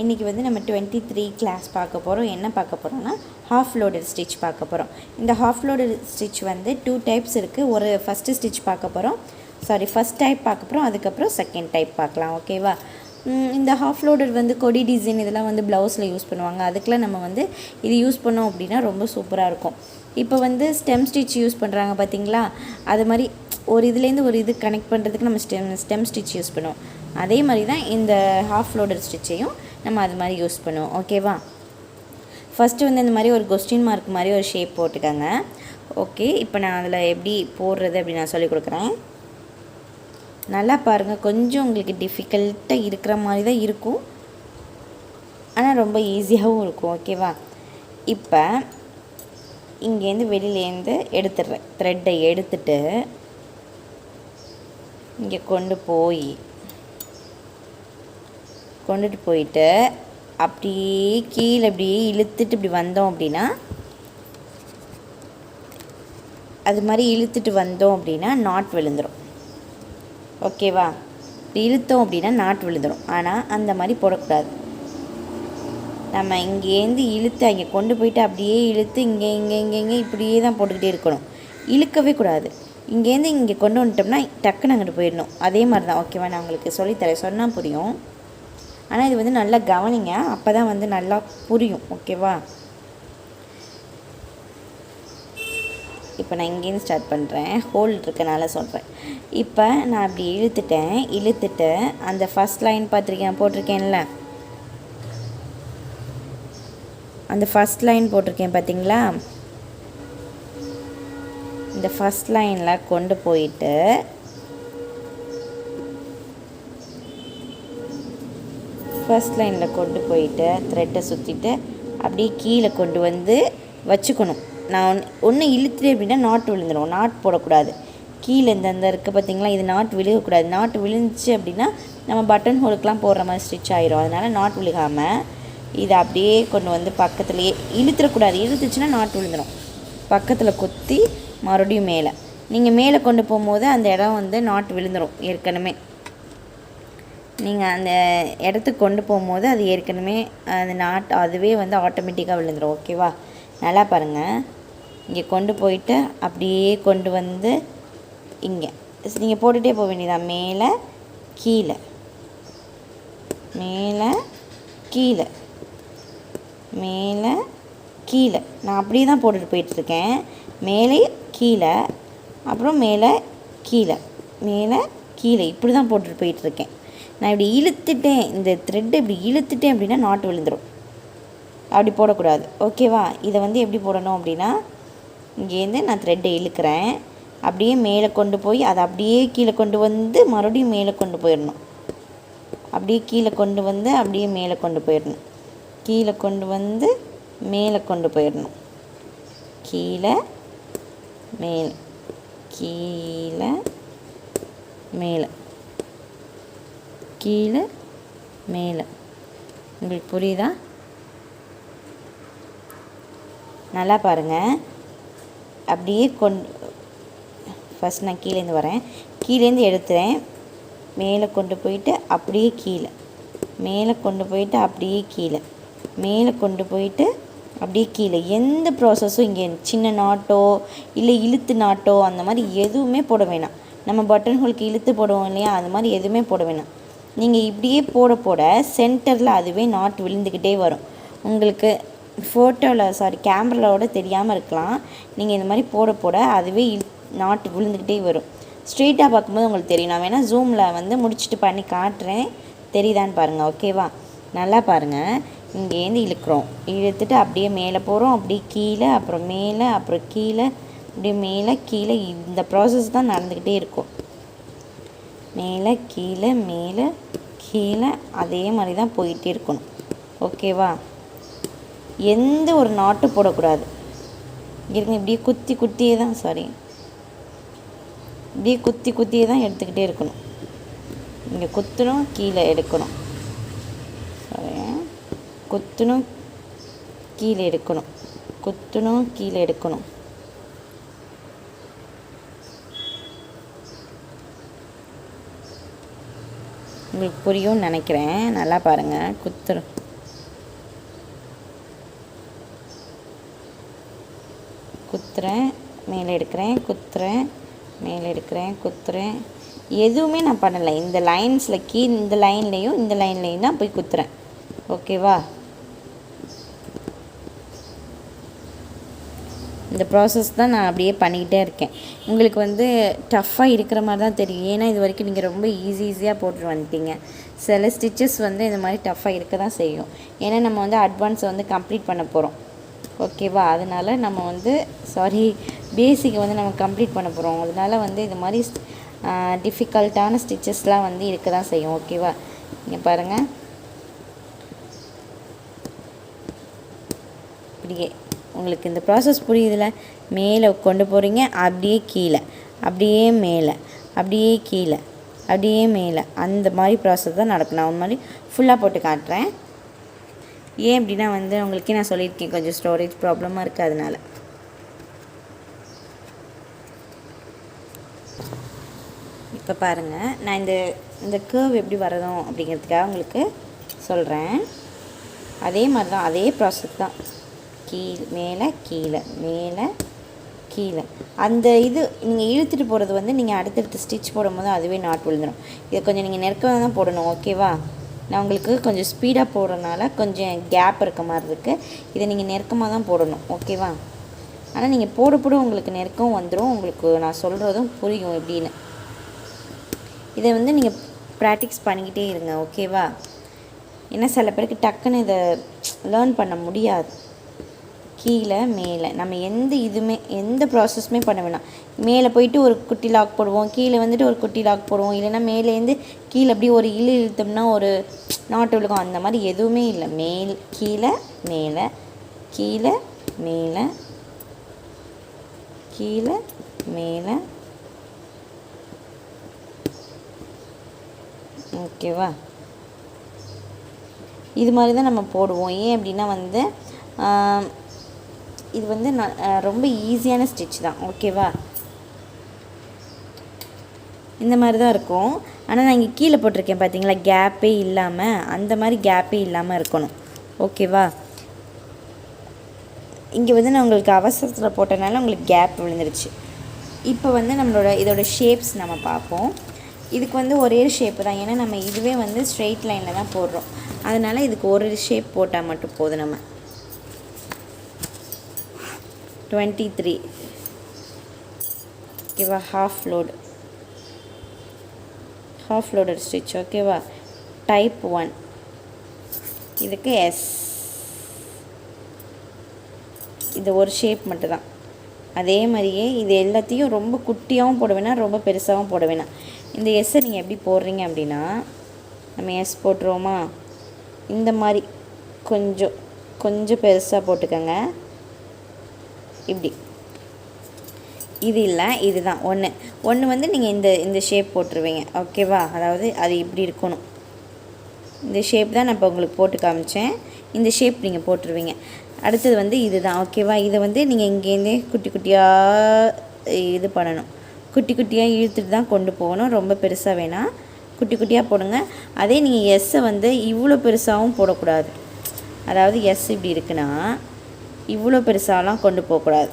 இன்றைக்கி வந்து நம்ம 23 கிளாஸ் பார்க்க போகிறோம். என்ன பார்க்க போகிறோம்னா ஹாஃப் லோடட் ஸ்டிச் பார்க்க போகிறோம். இந்த ஹாஃப் லோடட் ஸ்டிச் வந்து 2 டைப்ஸ் இருக்குது. ஒரு ஃபஸ்ட்டு ஸ்டிச் பார்க்க போகிறோம், ஃபஸ்ட் டைப் பார்க்க போகிறோம், அதுக்கப்புறம் செகண்ட் டைப் பார்க்கலாம். ஓகேவா? இந்த ஹாஃப் லோடட் வந்து கொடி டிசைன் இதெல்லாம் வந்து ப்ளவுஸில் யூஸ் பண்ணுவாங்க. அதுக்கெலாம் நம்ம வந்து இது யூஸ் பண்ணோம் அப்படின்னா ரொம்ப சூப்பராக இருக்கும். இப்போ வந்து ஸ்டெம் ஸ்டிச் யூஸ் பண்ணுறாங்க பார்த்தீங்களா? அது மாதிரி ஒரு இதுலேருந்து ஒரு இது கனெக்ட் பண்ணுறதுக்கு நம்ம ஸ்டெம் ஸ்டிச் யூஸ் பண்ணுவோம். அதே மாதிரி தான் இந்த ஹாஃப் லோடட் ஸ்டிச்சையும் நம்ம அது மாதிரி யூஸ் பண்ணுவோம். ஓகேவா? ஃபஸ்ட்டு வந்து இந்த மாதிரி ஒரு கொஸ்டின் மார்க் மாதிரி ஒரு ஷேப் போட்டுக்கோங்க. ஓகே, இப்போ நான் அதில் எப்படி போடுறது அப்படி நான் சொல்லிக் கொடுக்குறேன். நல்லா பாருங்கள். கொஞ்சம் உங்களுக்கு டிஃபிகல்ட்டாக இருக்கிற மாதிரி தான் இருக்கும், ஆனால் ரொம்ப ஈஸியாகவும் இருக்கும். ஓகேவா? இப்போ இங்கேருந்து வெளியிலேருந்து எடுத்துடுறேன். த்ரெட்டை எடுத்துட்டு இங்கே கொண்டுட்டு போயிட்டு அப்படியே கீழே அப்படியே இழுத்துட்டு இப்படி வந்தோம் அப்படின்னா, அது மாதிரி இழுத்துட்டு வந்தோம் அப்படின்னா நாட் விழுந்துடும். ஓகேவா? இப்படி இழுத்தோம் அப்படின்னா நாட் விழுந்துடும். ஆனால் அந்த மாதிரி போடக்கூடாது. நம்ம இங்கேருந்து இழுத்து அங்கே கொண்டு போயிட்டு அப்படியே இழுத்து இங்கே இங்கே இங்கே இங்கே இப்படியே தான் போட்டுக்கிட்டே இருக்கணும். இழுக்கவே கூடாது. இங்கேருந்து இங்கே கொண்டு வந்துட்டோம்னா டக்குன்னு அங்கிட்டு போயிடணும். அதே மாதிரி தான். ஓகேவா? நான் உங்களுக்கு சொல்லித்தரேன், சொன்னால் புரியும். ஆனால் இது வந்து நல்லா கவனிங்க, அப்போ தான் வந்து நல்லா புரியும். ஓகேவா? இப்போ நான் இங்கேருந்து ஸ்டார்ட் பண்ணுறேன். ஹோல் இருக்கனால சொல்கிறேன். இப்போ நான் அப்படி இழுத்துட்டு அந்த ஃபஸ்ட் லைன் போட்டிருக்கேன்ல, அந்த ஃபஸ்ட் லைன் போட்டிருக்கேன் பார்த்தீங்களா? இந்த ஃபஸ்ட் லைனில் கொண்டு போயிட்டு த்ரெட்டை சுற்றிட்டு அப்படியே கீழே கொண்டு வந்து வச்சுக்கணும். நான் ஒன்று இழுத்துட்டு அப்படின்னா நாட் விழுந்துடும். நாட் போடக்கூடாது. கீழே இந்த இருக்குது பார்த்தீங்களா? இது நாட் விழுகக்கூடாது. நாட் விழுந்துச்சு அப்படின்னா நம்ம பட்டன் ஹோலுக்கெலாம் போடுற மாதிரி ஸ்டிச் ஆயிரும். அதனால் நாட் விழுகாமல் இதை அப்படியே கொண்டு வந்து பக்கத்துலேயே இழுத்துடக்கூடாது. இழுத்துச்சுன்னா நாட் விழுந்துடும். பக்கத்தில் குத்தி மறுபடியும் நீங்கள் மேலே கொண்டு போகும்போது அந்த இடம் வந்து நாட் விழுந்துடும். ஏற்கனவே நீங்கள் அந்த இடத்துக்கு கொண்டு போகும்போது அது ஏற்கனவே அந்த நாட் அதுவே வந்து ஆட்டோமேட்டிக்காக விழுந்துடும். ஓகேவா? நல்லா பாருங்கள். இங்கே கொண்டு போயிட்டு அப்படியே கொண்டு வந்து இங்கே நீங்கள் போட்டுகிட்டே போக வேண்டியதான். மேலே கீழே மேலே கீழே மேலே கீழே. நான் அப்படியே தான் போட்டுட்டு போயிட்டுருக்கேன். மேலே கீழே, அப்புறம் மேலே கீழே, மேலே கீழே, இப்படி தான் போட்டுட்டு போயிட்டுருக்கேன். நான் இப்படி இழுத்துட்டேன், இந்த த்ரெட்டை இப்படி இழுத்துட்டேன் அப்படின்னா நாட்டு விழுந்துடும். அப்படி போடக்கூடாது. ஓகேவா? இதை வந்து எப்படி போடணும் அப்படின்னா, இங்கேருந்து நான் த்ரெட்டை இழுக்கிறேன், அப்படியே மேலே கொண்டு போய் அதை அப்படியே கீழே கொண்டு வந்து மறுபடியும் மேலே கொண்டு போயிடணும். அப்படியே கீழே கொண்டு வந்து அப்படியே மேலே கொண்டு போயிடணும். கீழே கொண்டு வந்து மேலே கொண்டு போயிடணும். கீழே மேலே கீழே மேலே கீழே மேலே. உங்களுக்கு புரியுதா? நல்லா பாருங்கள். அப்படியே ஃபஸ்ட் நான் கீழேருந்து வரேன், கீழேருந்து எடுத்துகிறேன், மேலே கொண்டு போயிட்டு அப்படியே கீழே, மேலே கொண்டு போயிட்டு அப்படியே கீழே, மேலே கொண்டு போயிட்டு அப்படியே கீழே. எந்த ப்ராசஸும் இங்கே சின்ன நாட்டோ இல்லை இழுத்து நாட்டோ அந்த மாதிரி எதுவுமே போட வேணாம். நம்ம பட்டன் ஹோலுக்கு இழுத்து போடுவோம் இல்லையா? அது மாதிரி எதுவுமே போட வேணாம். நீங்கள் இப்படியே போட சென்டரில் அதுவே நாட் விழுந்துக்கிட்டே வரும். உங்களுக்கு ஃபோட்டோவில் கேமராவோட தெரியாமல் இருக்கலாம். நீங்கள் இந்த மாதிரி போட அதுவே நாட் விழுந்துக்கிட்டே வரும். ஸ்ட்ரெயிட்டாக பார்க்கும்போது உங்களுக்கு தெரியும். நான் வேணால் ஜூமில் வந்து முடிச்சுட்டு பண்ணி காட்டுறேன், தெரியுதான்னு பாருங்கள். ஓகேவா? நல்லா பாருங்கள். இங்கேருந்து இழுத்துட்டு அப்படியே மேலே போகிறோம், அப்படியே கீழே, அப்புறம் மேலே, அப்புறம் கீழே, அப்படியே மேலே கீழே. இந்த ப்ராசஸ் தான் நடந்துக்கிட்டே இருக்கும். மேலே கீழே மேலே கீழே, அதே மாதிரி தான் போயிட்டே இருக்கணும். ஓகேவா? எந்த ஒரு நாட்டும் போடக்கூடாது. இருங்க, இப்படியே குத்தியே தான் இப்படியே குத்தியே தான் எடுத்துக்கிட்டே இருக்கணும். இங்கே குத்தணும், கீழே எடுக்கணும். குத்தணும், கீழே எடுக்கணும், குத்தணும், கீழே எடுக்கணும். உங்களுக்கு புரியும்னு நினைக்கிறேன். நல்லா பாருங்கள். குத்துறோம். குத்துறேன், மேலே எடுக்கிறேன், குத்துறேன், மேலே எடுக்கிறேன், குத்துறேன். எதுவுமே நான் பண்ணலை. இந்த லைன்ஸில் இந்த லைன்லேயும் இந்த லைன்லேயும் தான் போய் குத்துறேன். ஓகேவா? இந்த ப்ராசஸ் தான் நான் அப்படியே பண்ணிக்கிட்டே இருக்கேன். உங்களுக்கு வந்து டஃப்பாக இருக்கிற மாதிரி தான் தெரியும். ஏன்னா இது வரைக்கும் நீங்கள் ரொம்ப ஈஸியாக போட்டு வந்துட்டீங்க. சில ஸ்டிச்சஸ் வந்து இந்த மாதிரி டஃப்பாக இருக்க தான் செய்யும். ஏன்னா நம்ம வந்து அட்வான்ஸை வந்து கம்ப்ளீட் பண்ண போகிறோம். ஓகேவா? அதனால் நம்ம வந்து பேசிக்கை வந்து நம்ம கம்ப்ளீட் பண்ண போகிறோம். அதனால் வந்து இது மாதிரி டிஃபிகல்ட்டான ஸ்டிச்சஸ்லாம் வந்து இருக்க தான் செய்யும். ஓகேவா? இங்கே பாருங்கள், இப்படியே உங்களுக்கு இந்த ப்ராசஸ் புரியுதுல? மேலே கொண்டு போகிறீங்க, அப்படியே கீழே, அப்படியே மேலே, அப்படியே கீழே, அப்படியே மேலே, அந்த மாதிரி ப்ராசஸ் தான் நடக்கும். நான் ஒரு மாதிரி ஃபுல்லாக போட்டு காட்டுறேன். ஏன் அப்படின்னா வந்து உங்களுக்கே நான் சொல்லியிருக்கேன், கொஞ்சம் ஸ்டோரேஜ் ப்ராப்ளமாக இருக்குது. அதனால் இப்போ பாருங்கள், நான் இந்த கர்வ் எப்படி வரணும் அப்படிங்கிறதுக்காக உங்களுக்கு சொல்கிறேன். அதே மாதிரி தான், அதே ப்ராசஸ் தான். மேலே கீழே, மேலே கீழே. அந்த இது நீங்கள் இழுத்துட்டு போகிறது வந்து நீங்கள் அடுத்தடுத்து ஸ்டிச் போடும்போது அதுவே நாட் விழுந்துடும். இதை கொஞ்சம் நீங்கள் நெருக்கமாக தான் போடணும். ஓகேவா? நான் உங்களுக்கு கொஞ்சம் ஸ்பீடாக போடுறதுனால கொஞ்சம் கேப் இருக்க மாதிரி இருக்குது. இதை நீங்கள் நெருக்கமாக தான் போடணும். ஓகேவா? ஆனால் நீங்கள் போட உங்களுக்கு நெருக்கம் வந்துடும். உங்களுக்கு நான் சொல்கிறதும் புரியும் எப்படின்னு. இதை வந்து நீங்கள் ப்ராக்டிஸ் பண்ணிக்கிட்டே இருங்க. ஓகேவா? ஏன்னா சில பேருக்கு டக்குன்னு இதை லேர்ன் பண்ண முடியாது. கீழே மேலே நம்ம எந்த ப்ராசஸுமே பண்ண வேணாம். மேலே போயிட்டு ஒரு குட்டி லாக் போடுவோம், கீழே வந்துட்டு ஒரு குட்டி லாக் போடுவோம். இல்லைன்னா மேலேருந்து கீழே அப்படியே ஒரு இழுத்தோம்னா ஒரு நாட்டு விழுக்கும். அந்த மாதிரி எதுவுமே இல்லை. கீழே மேலே, கீழே மேலே, கீழே மேலே. ஓகேவா? இது மாதிரி தான் நம்ம போடுவோம். ஏன் அப்படின்னா வந்து இது வந்து ரொம்ப ஈஸியான ஸ்டிச் தான். ஓகேவா? இந்த மாதிரி தான் இருக்கும். ஆனால் நான் இங்கே கீழே போட்டிருக்கேன் பார்த்தீங்களா, கேப்பே இல்லாமல், அந்த மாதிரி கேப்பே இல்லாமல் இருக்கணும். ஓகேவா? இங்கே வந்து நான் உங்களுக்கு அவசரத்தில் போட்டனால உங்களுக்கு கேப் விழுந்துருச்சு. இப்போ வந்து இதோட ஷேப்ஸ் நம்ம பார்ப்போம். இதுக்கு வந்து ஒரே ஷேப்பு தான். ஏன்னா நம்ம இதுவே வந்து ஸ்ட்ரெயிட் லைனில் தான் போடுறோம். அதனால் இதுக்கு ஒரு ஷேப் போட்டால் மட்டும் போதும். நம்ம 23 ஓகேவா? Half loaded stitch. ஓகேவா? டைப் 1 இதுக்கு எஸ். இது ஒரு ஷேப் மட்டும் தான். அதே மாதிரியே இது எல்லாத்தையும் ரொம்ப குட்டியாகவும் போட வேணாம், ரொம்ப பெருசாகவும் போட வேணாம். இந்த எஸ்ஸை நீங்கள் எப்படி போடுறீங்க அப்படின்னா, நம்ம எஸ் போட்டுருவோமா, இந்த மாதிரி கொஞ்சம் பெருசாக போட்டுக்கோங்க. இப்படி. இது இல்லை, இதுதான் ஒன்று வந்து நீங்கள் இந்த ஷேப் போட்டுருவீங்க. ஓகேவா? அதாவது அது இப்படி இருக்கணும். இந்த ஷேப் தான் நான் இப்போ உங்களுக்கு போட்டு காமிச்சேன். இந்த ஷேப் நீங்கள் போட்டுருவீங்க. அடுத்தது வந்து இதுதான். ஓகேவா? இதை வந்து நீங்கள் இங்கேருந்தே குட்டி குட்டியாக இது பண்ணணும். குட்டி குட்டியாக இழுத்துட்டு தான் கொண்டு போகணும். ரொம்ப பெருசாக வேணாம், குட்டி குட்டியாக போடுங்க. அதே நீங்கள் எஸ்ஸை வந்து இவ்வளோ பெருசாகவும் போடக்கூடாது. அதாவது எஸ் இப்படி இருக்குன்னா இவ்வளோ பெருசாலாம் கொண்டு போகக்கூடாது.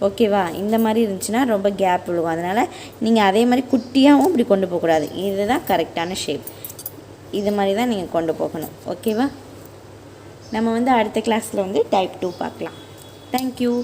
ஓகேவா? இந்த மாதிரி இருந்துச்சுன்னா ரொம்ப கேப் விழுகும். அதனால் நீங்கள் அதே மாதிரி குட்டியாகவும் இப்படி கொண்டு போகக்கூடாது. இதுதான் கரெக்டான ஷேப். இது மாதிரி தான் நீங்கள் கொண்டு போகணும். ஓகேவா? நம்ம வந்து அடுத்த கிளாஸில் வந்து டைப் 2 பார்க்கலாம். தேங்க்யூ.